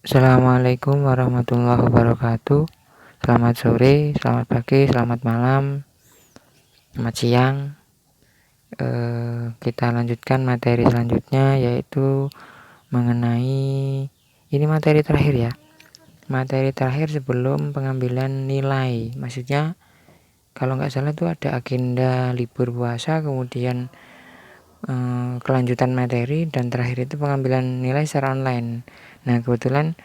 Assalamualaikum warahmatullahi wabarakatuh. Selamat sore, selamat pagi, selamat malam, selamat siang. Kita lanjutkan materi selanjutnya, yaitu mengenai ini materi terakhir ya. Materi terakhir sebelum pengambilan nilai. Maksudnya kalau nggak salah itu ada agenda libur puasa, kemudian kelanjutan materi, dan terakhir itu pengambilan nilai secara online. Nah, kebetulan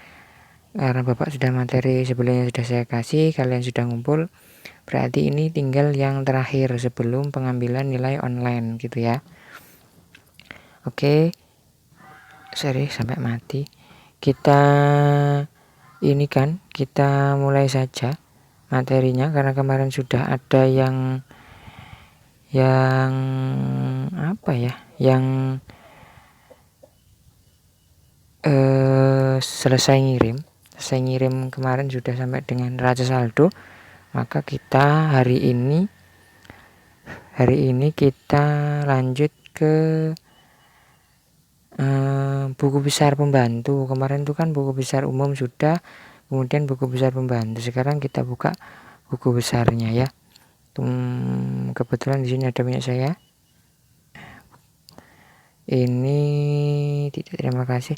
karena Bapak sudah materi sebelumnya sudah saya kasih, kalian sudah ngumpul, berarti ini tinggal yang terakhir sebelum pengambilan nilai online gitu ya. Oke, sorry sampai mati. Kita mulai saja materinya, karena kemarin sudah ada yang selesai ngirim kemarin sudah sampai dengan raja saldo. Maka kita hari ini kita lanjut ke buku besar pembantu. Kemarin itu kan buku besar umum sudah, kemudian buku besar pembantu. Sekarang kita buka buku besarnya ya. Kebetulan di sini ada punya saya. Ini terima kasih.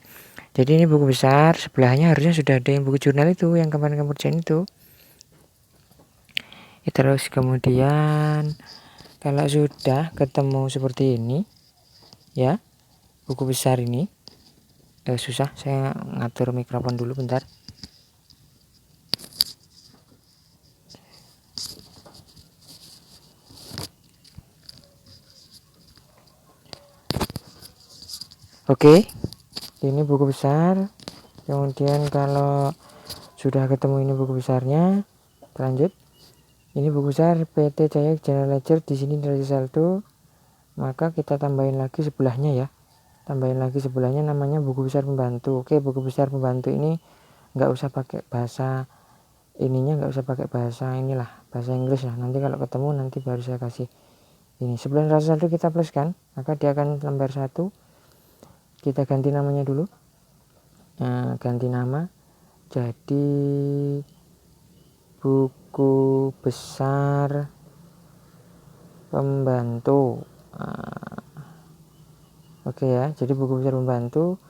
Jadi ini buku besar, sebelahnya harusnya sudah ada yang buku jurnal itu yang kemarin kamu kerjain itu. Terus kemudian kalau sudah ketemu seperti ini ya, buku besar ini susah, saya ngatur mikrofon dulu bentar. Oke, ini buku besar. Kemudian kalau sudah ketemu ini buku besarnya, lanjut. Ini buku besar PT Jaya General Ledger, di sini nilai saldo. Maka kita tambahin lagi sebelahnya ya. Tambahin lagi sebelahnya namanya buku besar pembantu. Oke, buku besar pembantu ini nggak usah pakai bahasa ininya, nggak usah pakai bahasa inilah, bahasa Inggris lah. Nanti kalau ketemu nanti baru saya kasih ini. Sebelum rasa saldo kita pluskan, maka dia akan lembar 1. Kita ganti namanya dulu. Nah, ganti nama jadi buku besar pembantu. Oke ya, jadi buku besar pembantu.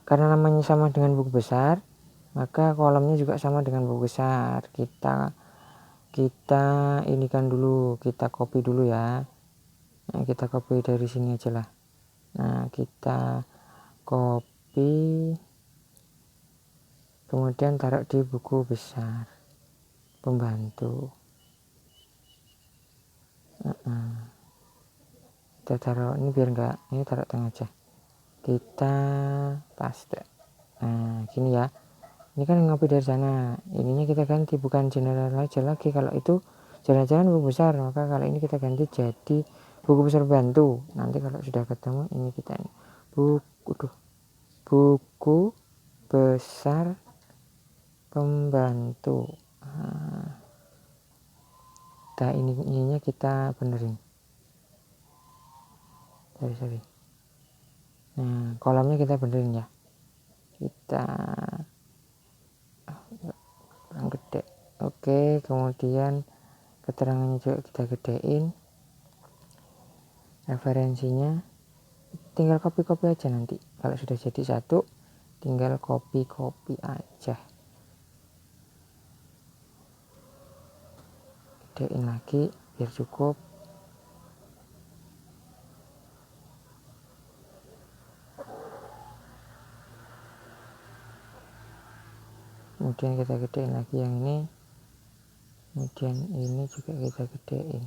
Karena namanya sama dengan buku besar, maka kolomnya juga sama dengan buku besar. Kita inikan dulu, kita copy dulu ya. Nah, kita copy dari sini aja lah. Nah, kita copy, kemudian taruh di buku besar pembantu. Kita taruh ini biar enggak, ini taruh tengah aja, kita paste. Nah gini ya, ini kan ngopi dari sana, ininya kita ganti, bukan general aja lagi. Kalau itu jangan-jangan buku besar, maka kalau ini kita ganti jadi buku besar pembantu. Nanti kalau sudah ketemu ini kita buku besar pembantu. Nah ininya kita benerin. Sorry. Nah kolomnya kita benerin ya. Kita kurang gede. Oke, kemudian keterangannya juga kita gedein. Referensinya tinggal copy aja nanti. Kalau sudah jadi satu, tinggal copy aja. Gedein lagi biar cukup. Kemudian kita gedein lagi yang ini. Kemudian ini juga kita gedein.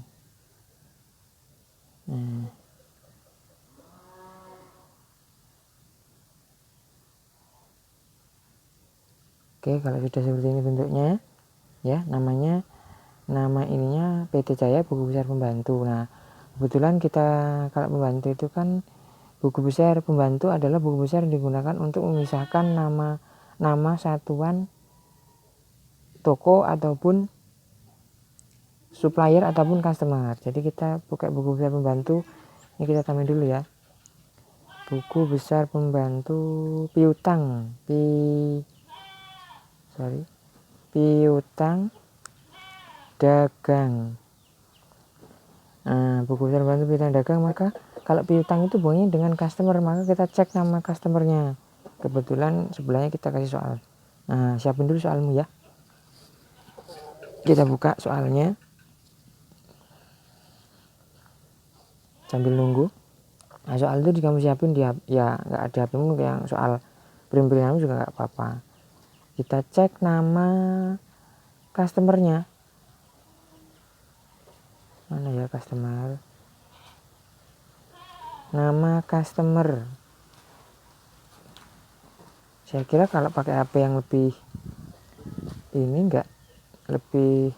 Nah. Oke, kalau sudah seperti ini bentuknya ya, nama ininya PT Jaya Buku Besar Pembantu. Nah, kebetulan kita kalau pembantu itu kan buku besar pembantu adalah buku besar yang digunakan untuk memisahkan nama satuan toko ataupun supplier ataupun customer. Jadi kita pakai buku besar pembantu. Ini kita tambahin dulu ya. Buku besar pembantu piutang. piutang dagang. Nah, buku besar bantu piutang dagang, maka kalau piutang itu hubungannya dengan customer, maka kita cek nama customernya. Kebetulan sebelahnya kita kasih soal. Nah, siapin dulu soalmu ya. Kita buka soalnya sambil nunggu. Nah, soal itu kamu siapin ya nggak ada HPmu, yang soal print-printanmu juga nggak apa-apa. Kita cek nama customernya. Mana ya customer? Nama customer. Saya kira kalau pakai HP yang lebih ini enggak lebih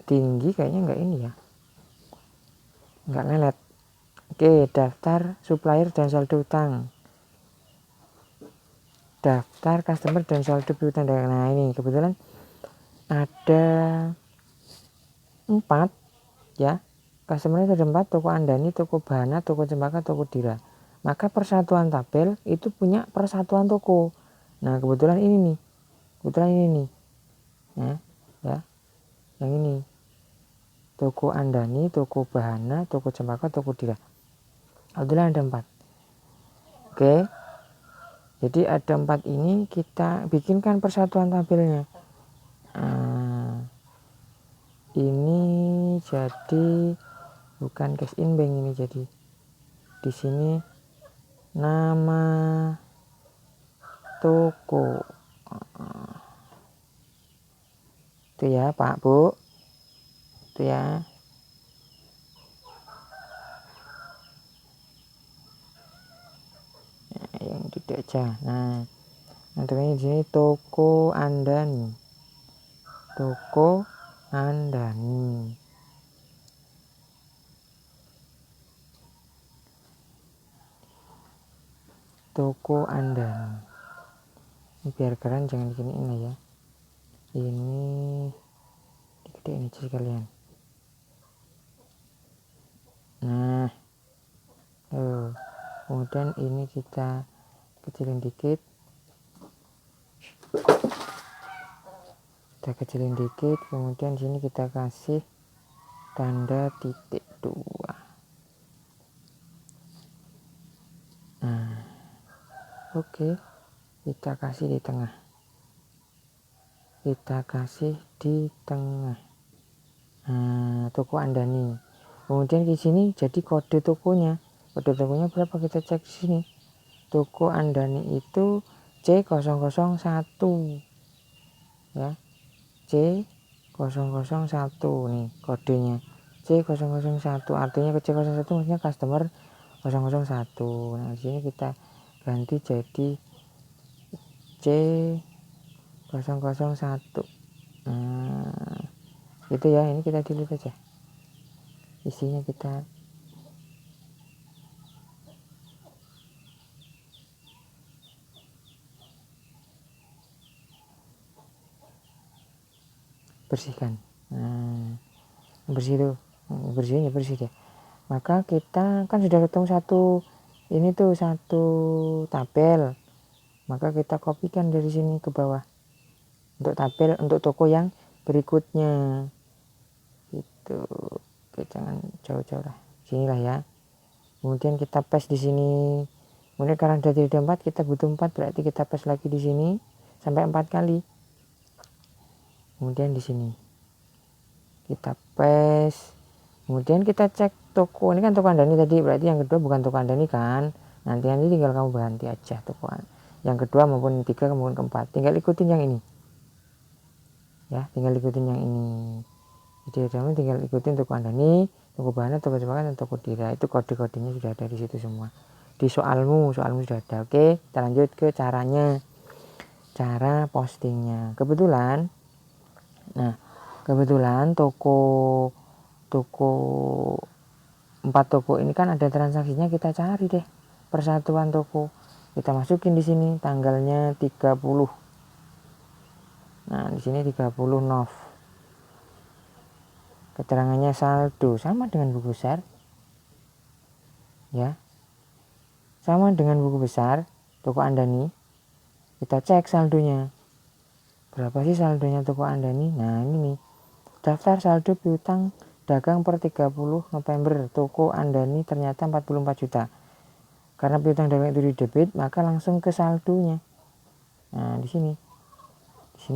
tinggi kayaknya enggak ini ya. Enggak lelet. Oke, daftar supplier dan saldo utang. Daftar customer dan saldo piutang dagang. Nah, ini kebetulan ada 4 ya. Customernya ada 4, toko Andani, toko Bahana, toko Cempaka, toko Dira. Maka persatuan tabel itu punya persatuan toko. Nah, kebetulan ini nih. Kebetulan ini nih. Ya. Yang ini. Toko Andani, toko Bahana, toko Cempaka, toko Dira. Kebetulan ada 4. Oke. Jadi ada 4 ini kita bikinkan persatuan tabelnya. Ini jadi bukan cash in bank, ini jadi di sini nama toko itu ya Pak Bu, itu ya. Yang tidak aja. Nah, namanya di sini toko Andani, toko Andani. Toko Andani. Ini biar keren, jangan diginiin ya. Ini digedein aja sekalian. Nah, kemudian ini kita kecilin dikit. Kemudian sini kita kasih tanda titik 2. Nah, oke. Kita kasih di tengah. Nah, toko Andani. Kemudian di sini jadi kode tokonya. Kode tokonya berapa, kita cek di sini. Toko Andani itu C001 ya. C001 nih kodenya. C001 artinya ke C01 maksudnya customer 001. Nah, di sini kita ganti jadi C001. Nah, itu ya, ini kita delete aja. Isinya kita bersihkan. Nah, bersih tuh, bersih deh. Maka kita kan sudah ketemu satu tabel. Maka kita kopikan dari sini ke bawah untuk tabel untuk toko yang berikutnya. Gitu. Oke, jangan jauh-jauh lah. Sinilah ya. Kemudian kita paste di sini. Kemudian karena sudah jadi 4, kita butuh 4, berarti kita paste lagi di sini sampai 4 kali. Kemudian di sini kita paste. Kemudian kita cek toko, ini kan toko Andani tadi, berarti yang kedua bukan toko Andani kan. Nanti tinggal kamu ganti aja toko yang kedua maupun ketiga maupun keempat, tinggal ikutin yang ini ya, jadi kamu tinggal ikutin toko Andani, toko Bahana, toko Cempaka, dan toko Dira. Itu kode-kodenya sudah ada di situ semua, di soalmu sudah ada. Oke, kita lanjut ke cara postingnya. Kebetulan toko 4 toko ini kan ada transaksinya, kita cari deh persatuan toko, kita masukin di sini tanggalnya 30. Nah, di sini 30 Nov. Keterangannya saldo sama dengan buku besar. Ya. Sama dengan buku besar toko Andani. Kita cek saldonya. Berapa sih saldonya toko Anda nih? Nah ini nih, daftar saldo piutang dagang per 30 November toko Anda nih ternyata 44 juta. Karena piutang dagang itu di debit, maka langsung ke saldonya. Nah di sini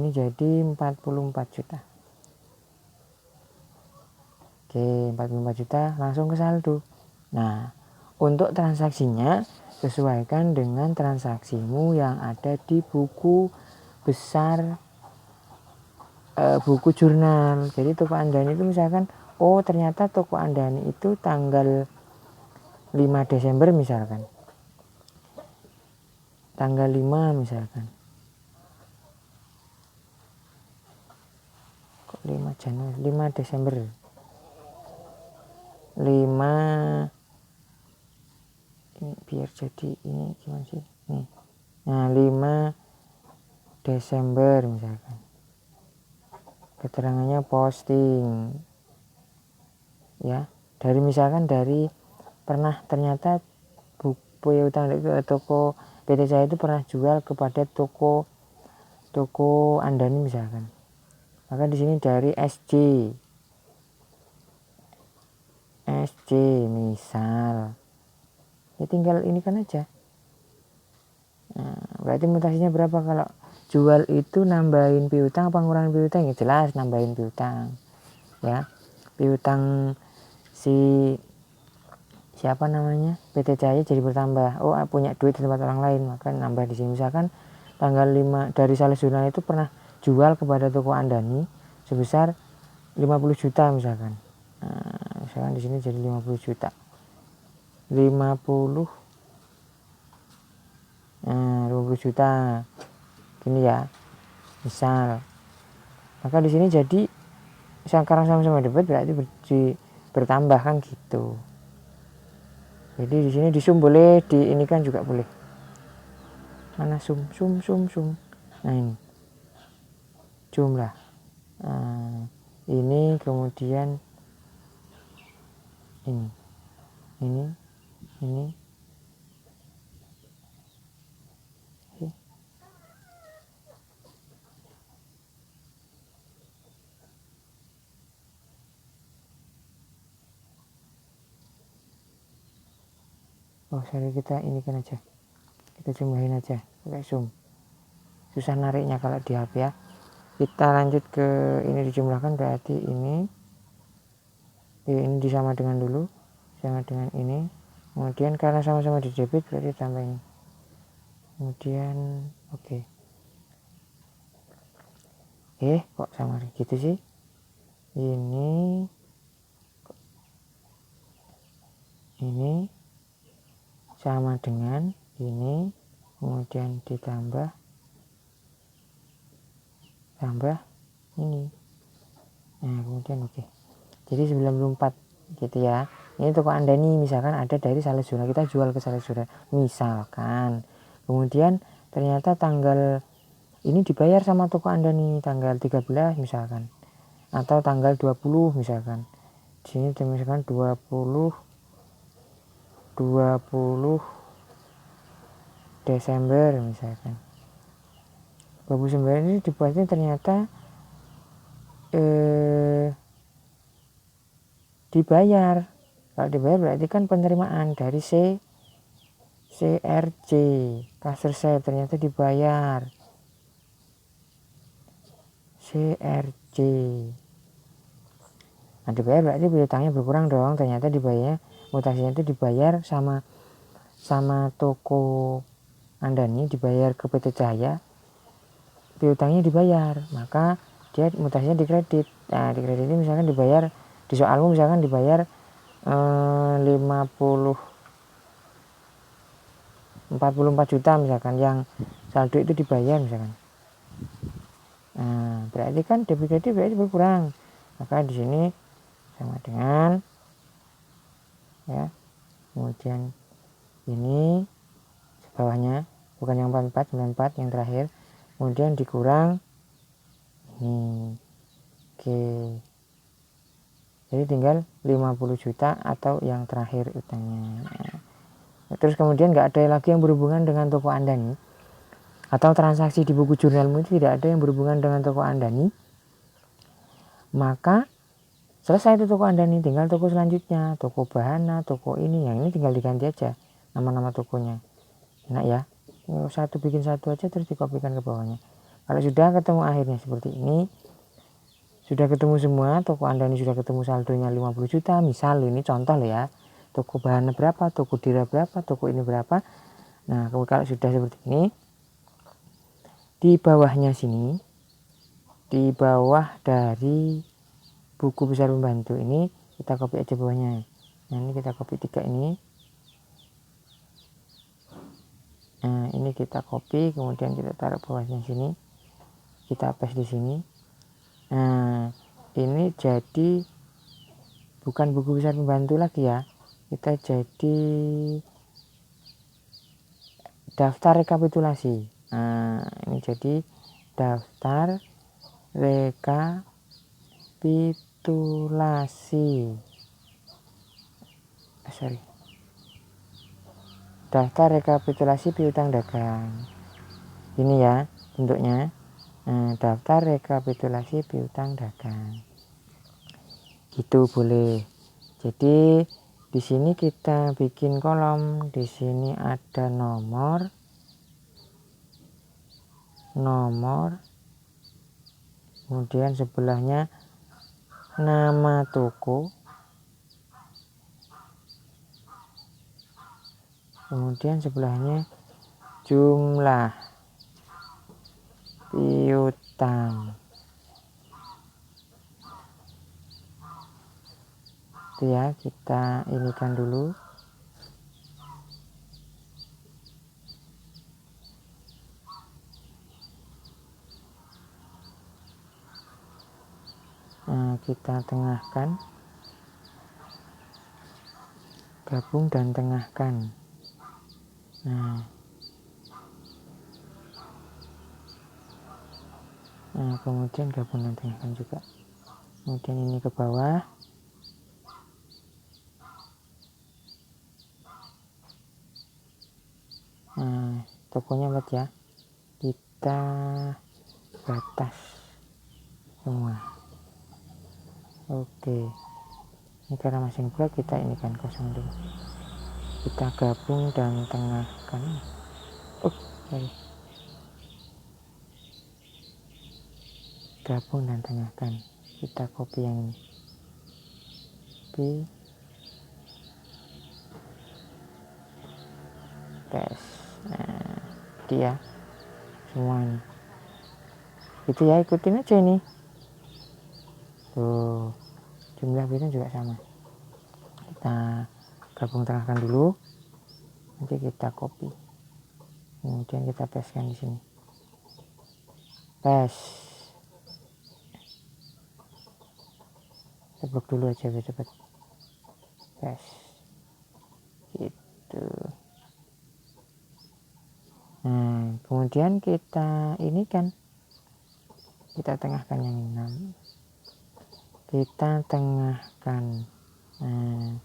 jadi 44 juta. Oke, 44 juta langsung ke saldo. Nah, untuk transaksinya sesuaikan dengan transaksimu yang ada di buku besar, buku jurnal. Jadi toko Andani itu misalkan, oh ternyata toko Andani itu tanggal 5 Desember misalkan. Tanggal 5 misalkan. Kok 5 Januari, 5 Desember. 5 ini biar jadi ini gimana sih? Nih. Nah, 5 Desember misalkan. Keterangannya posting. Ya, dari misalkan dari pernah ternyata buku utang ke toko PT saya itu pernah jual kepada toko Andani misalkan. Maka di sini dari SC misal. Ya tinggal ini kan aja. Nah, berarti mutasinya berapa kalau jual itu nambahin piutang apa ngurangin piutang? Ya jelas nambahin piutang. Ya. Piutang siapa namanya PT Cahaya jadi bertambah. Oh punya duit di tempat orang lain maka nambah di sini. Misalkan tanggal 5 dari Sales Jurnal itu pernah jual kepada toko Andani sebesar 50 juta misalkan. Nah, misalkan di sini jadi 50 juta. 50 juta. Gini ya. Misal. Maka di sini jadi sekarang sama-sama debit berarti bertambah kan gitu. Jadi di sini di sum boleh, di ini kan juga boleh. Mana sum. Nah ini jumlah. Nah, ini kemudian ini. Oh sorry, kita ini kan aja, kita jumlahin aja pakai zoom, susah nariknya kalau di HP ya. Kita lanjut ke ini dijumlahkan berarti ini disama dengan dulu, sama dengan ini, kemudian karena sama-sama di debit berarti tambah ini, kemudian oke. Kok sama gitu sih, ini sama dengan ini, kemudian ditambah ini. Nah kemudian oke. Jadi 94 gitu ya. Ini toko Andani misalkan ada dari Sales Jurnal, kita jual ke Sales Jurnal misalkan. Kemudian ternyata tanggal ini dibayar sama toko Andani tanggal 13 misalkan. Atau tanggal 20 misalkan. Di sini misalkan 20 Desember misalkan. 29 ini dibuatnya ternyata dibayar. Kalau dibayar berarti kan penerimaan dari CRJ, kasir saya ternyata dibayar CRJ. Nah dibayar berarti piutangnya berkurang dong, ternyata dibayar, mutasinya itu dibayar sama toko Andani, dibayar ke PT Cahaya, piutangnya dibayar, maka dia mutasinya dikredit. Nah dikredit ini misalkan dibayar, di soalmu misalkan dibayar 44 juta misalkan, yang saldo itu dibayar misalkan. Nah berarti kan debit kredit berarti berkurang, maka di sini sama dengan ya, kemudian ini bawahnya bukan yang 44, 94 yang terakhir, kemudian dikurang ini. Oke, jadi tinggal 50 juta atau yang terakhir utangnya. Terus kemudian nggak ada lagi yang berhubungan dengan toko Anda nih. atau transaksi di buku jurnalmu itu tidak ada yang berhubungan dengan toko Andani, maka selesai itu toko Andani, tinggal toko selanjutnya, toko Bahana, toko ini, yang ini tinggal diganti aja nama-nama tokonya. Enak ya, satu bikin satu aja terus dikopikan ke bawahnya. Kalau sudah ketemu akhirnya seperti ini, sudah ketemu semua, toko Andani sudah ketemu saldonya 50 juta, misal ini contoh loh ya, toko Bahana berapa, toko Dira berapa, toko ini berapa. Nah kalau sudah seperti ini, di bawahnya sini, di bawah dari buku besar pembantu ini kita copy aja bawahnya. Nah ini kita copy 3 ini. Nah ini kita copy, kemudian kita taruh bawahnya sini, kita paste di sini. Nah ini jadi bukan buku besar pembantu lagi ya, kita jadi daftar rekapitulasi. Nah ini jadi daftar rekapitulasi, daftar rekapitulasi piutang dagang. Ini ya bentuknya. Nah, daftar rekapitulasi piutang dagang. Gitu boleh. Jadi di sini kita bikin kolom, di sini ada nomor, kemudian sebelahnya nama toko, kemudian sebelahnya jumlah piutang. Itu ya, kita inikan dulu. Nah, kita tengahkan, gabung dan tengahkan. Nah, kemudian gabung dan tengahkan juga. Kemudian ini ke bawah. Nah, tokonya buat ya, kita batas semua. Oke, ini karena masing blok kita ini kan kosong dulu, kita gabung dan tengahkan. Sorry. Gabung dan tengahkan, kita copy yang ini, copy, paste. Nah dia semua ini itu ya, ikutin aja ini tuh, jumlah bitnya juga sama. Kita gabung tengahkan dulu, nanti kita copy, kemudian kita pastekan di sini, paste. Blok dulu aja biar cepet, paste gitu. Nah kemudian kita ini kan, kita tengahkan yang ini, kita tengahkan. Nah,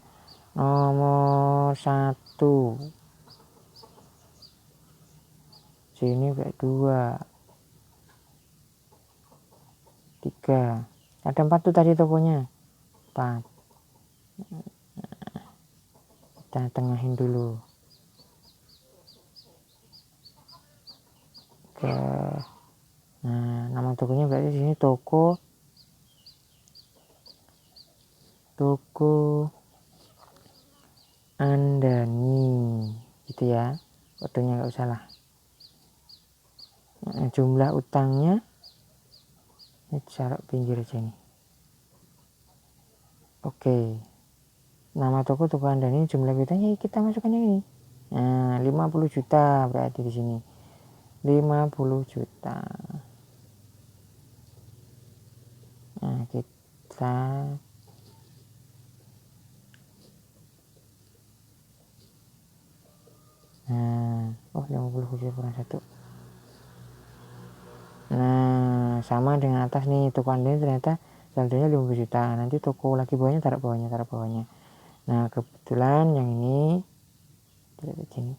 nomor 1 sini kayak 2 3, ada 4 tuh tadi tokonya, 4. Kita tengahin dulu ke, nah nama tokonya berarti di sini toko Andani gitu ya, kodenya nggak usah lah. Nah, jumlah utangnya ini taruh pinggir aja nih. Oke, nama toko Andani, jumlah utangnya kita masukkan yang ini. Nah 50 juta berarti di sini 50 juta. Nah kita oh 50 juta kurang 1. Nah sama dengan atas nih, toko Andani ternyata saldonya 50 juta. Nanti toko lagi bawahnya taruh bawahnya. Nah kebetulan yang ini sini.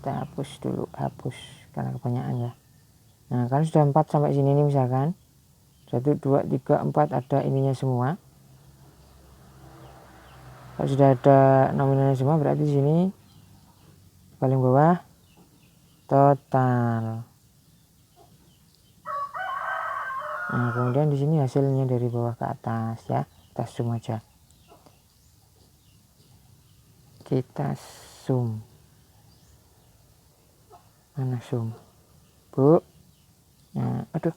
kita hapus dulu, hapus karena kebanyakan ya. Nah kan sudah 4 sampai sini nih misalkan 1 2 3 4 ada ininya semua. Kalau sudah ada nominalnya semua berarti di sini paling bawah total. Nah kemudian di sini hasilnya dari bawah ke atas ya, kita zoom aja. Kita zoom, mana zoom bu, nah aduh,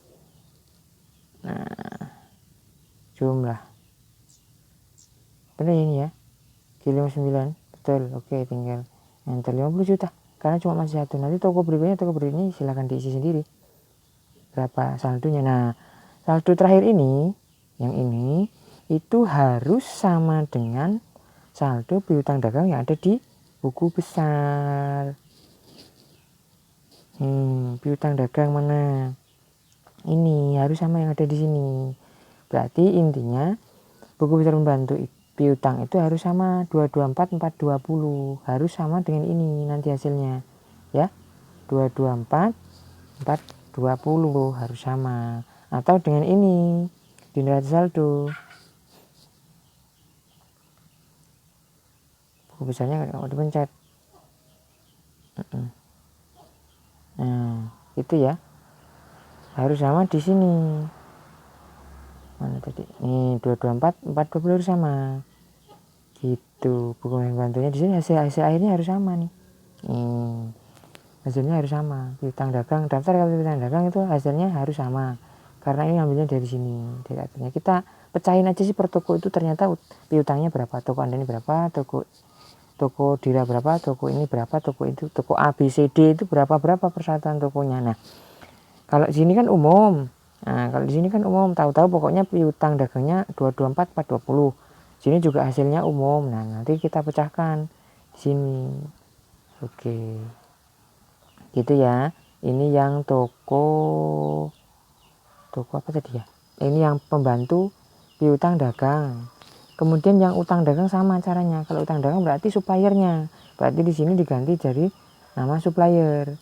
nah zoom lah, bener ini ya, Q59 betul. Oke, tinggal enter 50 juta karena cuma masih satu. Nanti toko berikutnya, toko berikutnya silahkan diisi sendiri berapa saldonya. Nah saldo terakhir ini, yang ini itu harus sama dengan saldo piutang dagang yang ada di buku besar. Piutang dagang mana? Ini harus sama yang ada di sini. Berarti intinya buku besar pembantu piutang itu harus sama 224 420, harus sama dengan ini nanti hasilnya ya, 224 420 harus sama, atau dengan ini di neraca saldo. Buku besarnya kalau dipencet. Nah itu ya harus sama di sini. Mana tadi? Nih 224 420 harus sama. Gitu. Buku pembantunya di sini hasil akhirnya harus sama nih. Hasilnya harus sama. Piutang dagang, daftar kalau piutang dagang itu hasilnya harus sama. Karena ini ambilnya dari sini. Dari atasnya kita pecahin aja sih per toko itu ternyata piutangnya berapa. Toko Anda ini berapa, toko Dira berapa, toko ini berapa, toko itu, toko A, B, C, D itu berapa persatuan tokonya. Nah, kalau di sini kan umum. Nah, kalau di sini kan umum, tahu-tahu pokoknya piutang dagangnya 224 420. Sini juga hasilnya umum. Nah, nanti kita pecahkan di sini. Oke. Gitu ya. Ini yang toko apa tadi ya? Ini yang pembantu piutang dagang. Kemudian yang utang dagang sama caranya. Kalau utang dagang berarti suppliernya. Berarti di sini diganti jadi nama supplier.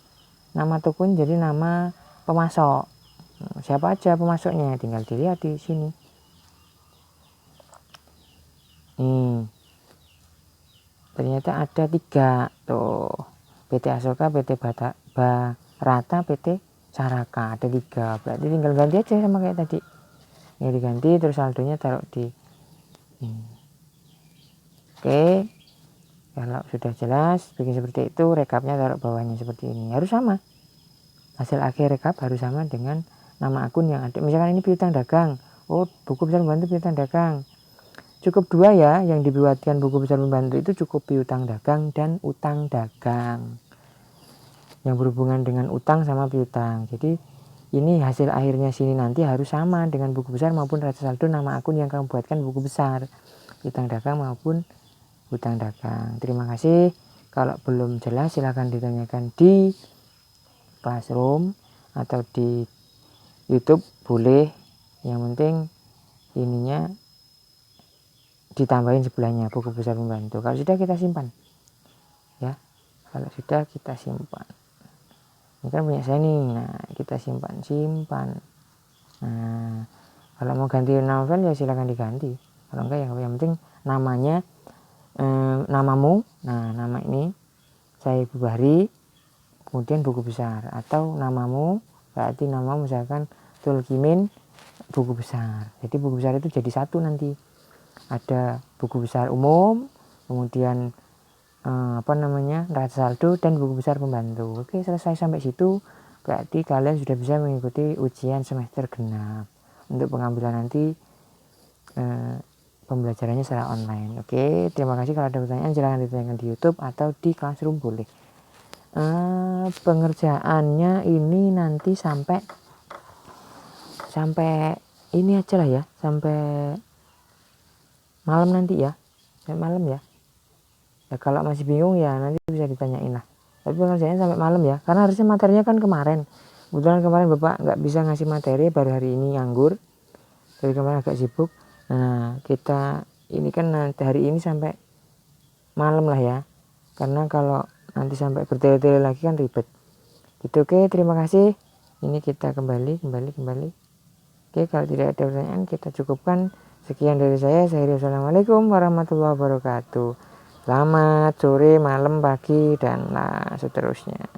Nama toko ini jadi nama pemasok. Siapa aja pemasoknya, tinggal dilihat di sini. Ternyata ada 3 tuh. PT Asoka, PT Barata, PT Saraka, ada 3. Berarti tinggal ganti aja sama kayak tadi. Ini diganti terus saldonya taruh di Oke, kalau sudah jelas bikin seperti itu, rekapnya taruh bawahnya seperti ini. Harus sama. Hasil akhir rekap harus sama dengan nama akun yang ada. Misalkan ini piutang dagang. Oh, buku besar pembantu piutang dagang. Cukup 2 ya yang dibuatkan buku besar pembantu itu, cukup piutang dagang dan utang dagang. Yang berhubungan dengan utang sama piutang. Jadi ini hasil akhirnya sini nanti harus sama dengan buku besar maupun neraca saldo nama akun yang kamu buatkan buku besar. Piutang dagang maupun utang dagang. Terima kasih. Kalau belum jelas silahkan ditanyakan di Classroom atau di YouTube boleh. Yang penting ininya ditambahin sebelahnya buku besar pembantu. Kalau sudah kita simpan ya. Kalau sudah kita simpan. Ini kan punya saya nih. Nah kita simpan. Nah kalau mau ganti novel ya silahkan diganti. Kalau enggak ya yang penting namanya namamu. Nah nama ini saya Bubari, kemudian buku besar, atau namamu berarti nama misalkan Tulkimin buku besar. Jadi buku besar itu jadi satu nanti. Ada buku besar umum, kemudian neraca saldo dan buku besar pembantu. Oke, selesai sampai situ. Berarti kalian sudah bisa mengikuti ujian semester genap. Untuk pengambilan nanti pembelajarannya secara online. Oke, terima kasih. Kalau ada pertanyaan silahkan ditanyakan di YouTube atau di Classroom boleh. Pengerjaannya ini nanti sampai ini aja lah ya, sampai malam nanti ya, sampai malam ya. Ya kalau masih bingung ya nanti bisa ditanyain lah. Tapi pengerjaannya sampai malam ya, karena harusnya materinya kan kemarin. Kebetulan kemarin Bapak nggak bisa ngasih materi, baru hari ini nganggur. Dari kemarin agak sibuk. Nah kita ini kan nanti hari ini sampai malam lah ya, karena kalau nanti sampai bertele-tele lagi kan ribet gitu. Oke, terima kasih. Ini kita kembali. Oke, kalau tidak ada pertanyaan kita cukupkan. Sekian dari saya. Assalamualaikum warahmatullahi wabarakatuh. Selamat sore, malam, pagi, dan seterusnya.